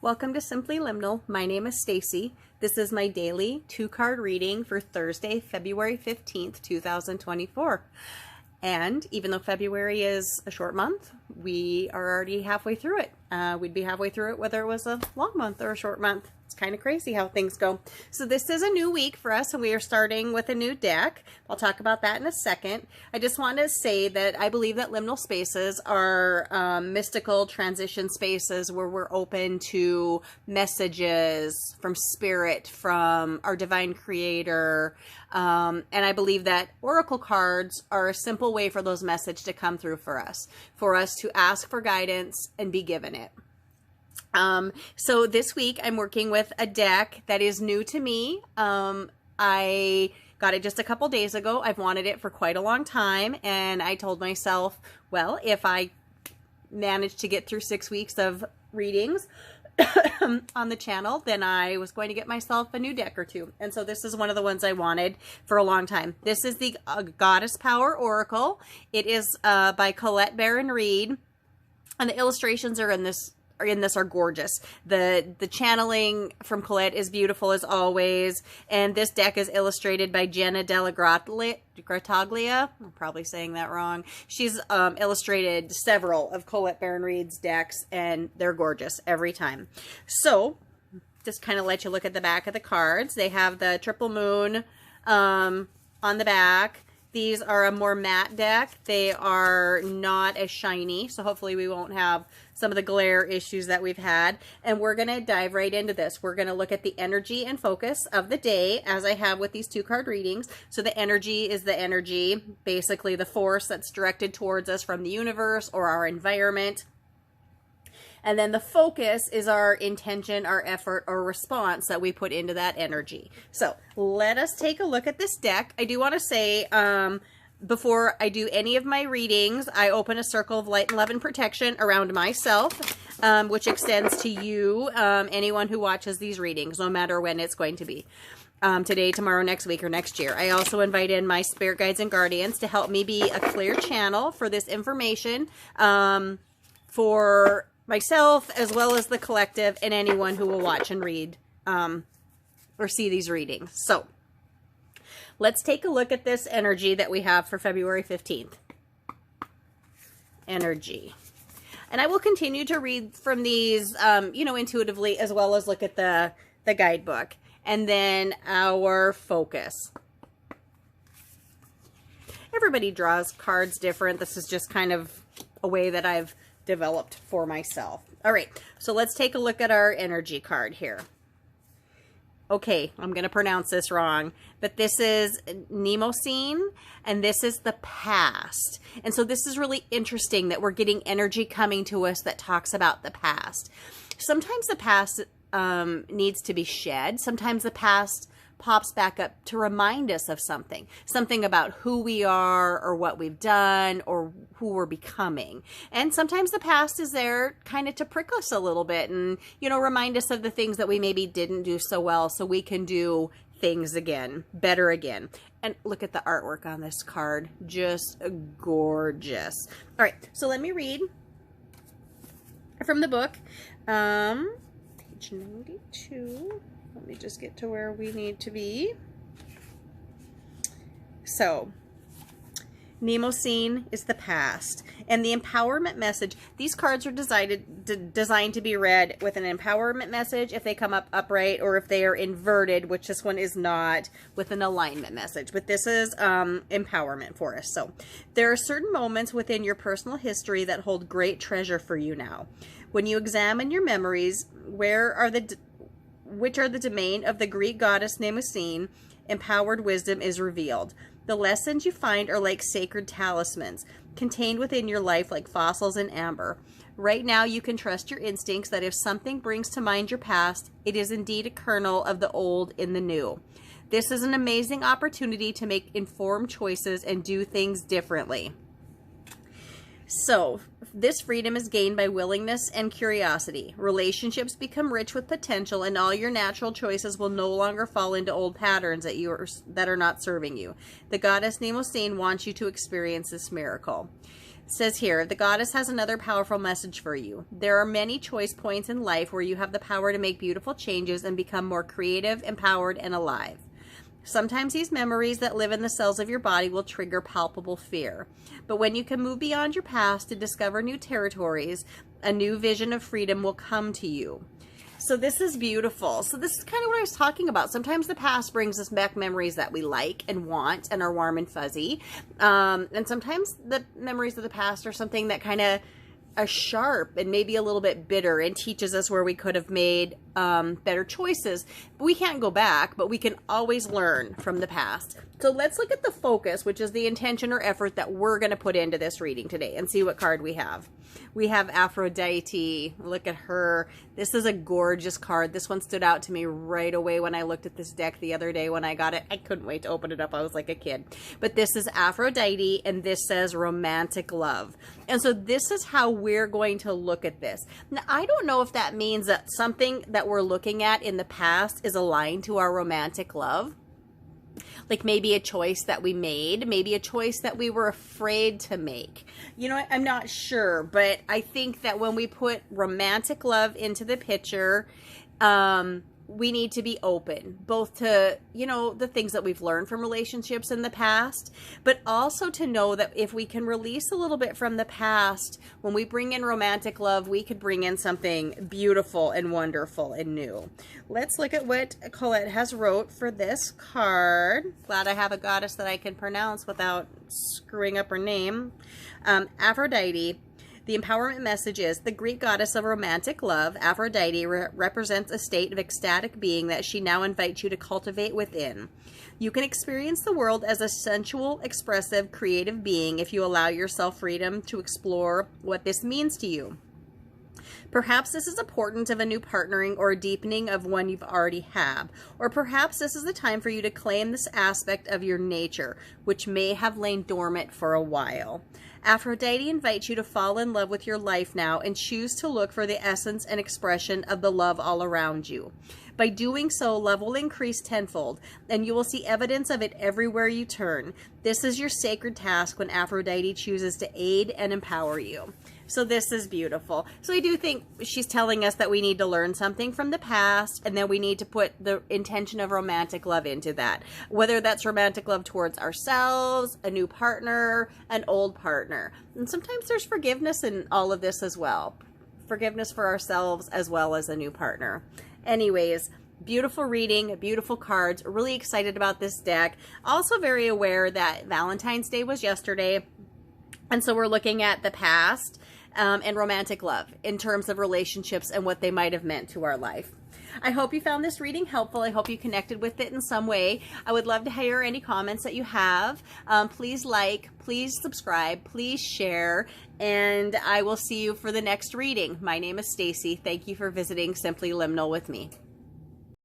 Welcome to Simply Liminal. My name is Stacy. This is my daily 2-card reading for Thursday, February 15th, 2024. And even though February is a short month, we are already halfway through it. We'd be halfway through it whether it was a long month or a short month. It's kind of crazy how things go. So this is a new week for us, and we are starting with a new deck. I'll talk about that in a second. I just want to say that I believe that liminal spaces are mystical transition spaces where we're open to messages from spirit, from our divine creator. And I believe that oracle cards are a simple way for those messages to come through for us to ask for guidance and be given it. So this week I'm working with a deck that is new to me. I got it just a couple days ago. I've wanted it for quite a long time, and I told myself, well, if I manage to get through 6 weeks of readings on the channel, then I was going to get myself a new deck or two. And so this is one of the ones I wanted for a long time. This is the Goddess Power Oracle. It is by Colette Baron-Reid, and the illustrations are in this are gorgeous. The channeling from Colette is beautiful as always, and this deck is illustrated by Jenna Della Grattaglia. I'm probably saying that wrong. She's illustrated several of Colette Baron-Reid's decks, and they're gorgeous every time. So just kind of let you look at the back of the cards. They have the triple moon on the back. These are a more matte deck. They are not as shiny, so hopefully we won't have some of the glare issues that we've had. And we're going to dive right into this. We're going to look at the energy and focus of the day, as I have with these 2-card readings. So the energy is the energy, basically the force that's directed towards us from the universe or our environment. And then the focus is our intention, our effort, or response that we put into that energy. So let us take a look at this deck. I do want to say, before I do any of my readings, I open a circle of light and love and protection around myself, which extends to you, anyone who watches these readings, no matter when it's going to be. Today, tomorrow, next week, or next year. I also invite in my spirit guides and guardians to help me be a clear channel for this information, for myself as well as the collective and anyone who will watch and read or see these readings. So let's take a look at this energy that we have for February 15th. Energy. And I will continue to read from these, intuitively, as well as look at the guidebook. And then our focus. Everybody draws cards different. This is just kind of a way that I've developed for myself. All right, so let's take a look at our energy card here. Okay, I'm going to pronounce this wrong, but this is Mnemosyne, and this is the past. And so this is really interesting that we're getting energy coming to us that talks about the past. Sometimes the past needs to be shed. Sometimes the past pops back up to remind us of something about who we are or what we've done or who we're becoming. And sometimes the past is there kind of to prick us a little bit and, remind us of the things that we maybe didn't do so well so we can do things again, better again. And look at the artwork on this card. Just gorgeous. All right, so let me read from the book. Page 92. Let me just get to where we need to be. So, Mnemosyne is the past. And the empowerment message, these cards are designed to be read with an empowerment message if they come up upright, or if they are inverted, which this one is not, with an alignment message. But this is empowerment for us. So, there are certain moments within your personal history that hold great treasure for you now. When you examine your memories, which are the domain of the Greek goddess Mnemosyne, empowered wisdom is revealed. The lessons you find are like sacred talismans, contained within your life like fossils in amber. Right now you can trust your instincts that if something brings to mind your past, it is indeed a kernel of the old in the new. This is an amazing opportunity to make informed choices and do things differently. So, this freedom is gained by willingness and curiosity. Relationships become rich with potential, and all your natural choices will no longer fall into old patterns that are not serving you. The goddess Mnemosyne wants you to experience this miracle. It says here, the goddess has another powerful message for you. There are many choice points in life where you have the power to make beautiful changes and become more creative, empowered, and alive. Sometimes these memories that live in the cells of your body will trigger palpable fear. But when you can move beyond your past to discover new territories, a new vision of freedom will come to you. So this is beautiful. So this is kind of what I was talking about. Sometimes the past brings us back memories that we like and want and are warm and fuzzy. And sometimes the memories of the past are something that kind of are sharp and maybe a little bit bitter and teaches us where we could have made better choices. We can't go back, but we can always learn from the past. So let's look at the focus, which is the intention or effort that we're going to put into this reading today, and see what card we have. We have Aphrodite. Look at her. This is a gorgeous card. This one stood out to me right away when I looked at this deck the other day when I got it. I couldn't wait to open it up. I was like a kid. But this is Aphrodite, and this says romantic love. And so this is how we're going to look at this. Now, I don't know if that means that something that we're looking at in the past is aligned to our romantic love. Like maybe a choice that we made, maybe a choice that we were afraid to make. You know, I'm not sure, but I think that when we put romantic love into the picture, we need to be open, both to, you know, the things that we've learned from relationships in the past, but also to know that if we can release a little bit from the past, when we bring in romantic love, we could bring in something beautiful and wonderful and new. Let's look at what Colette has wrote for this card. Glad I have a goddess that I can pronounce without screwing up her name. Aphrodite. The empowerment message is, the Greek goddess of romantic love, Aphrodite, represents a state of ecstatic being that she now invites you to cultivate within. You can experience the world as a sensual, expressive, creative being if you allow yourself freedom to explore what this means to you. Perhaps this is a portent of a new partnering or a deepening of one you've already have. Or perhaps this is the time for you to claim this aspect of your nature, which may have lain dormant for a while. Aphrodite invites you to fall in love with your life now and choose to look for the essence and expression of the love all around you. By doing so, love will increase tenfold, and you will see evidence of it everywhere you turn. This is your sacred task when Aphrodite chooses to aid and empower you. So this is beautiful. So I do think she's telling us that we need to learn something from the past, and then we need to put the intention of romantic love into that. Whether that's romantic love towards ourselves, a new partner, an old partner. And sometimes there's forgiveness in all of this as well. Forgiveness for ourselves as well as a new partner. Anyways, beautiful reading, beautiful cards. Really excited about this deck. Also very aware that Valentine's Day was yesterday. And so we're looking at the past and romantic love in terms of relationships and what they might have meant to our life. I hope you found this reading helpful. I hope you connected with it in some way. I would love to hear any comments that you have. Please like, please subscribe, please share, and I will see you for the next reading. My name is Stacy. Thank you for visiting Simply Liminal with me.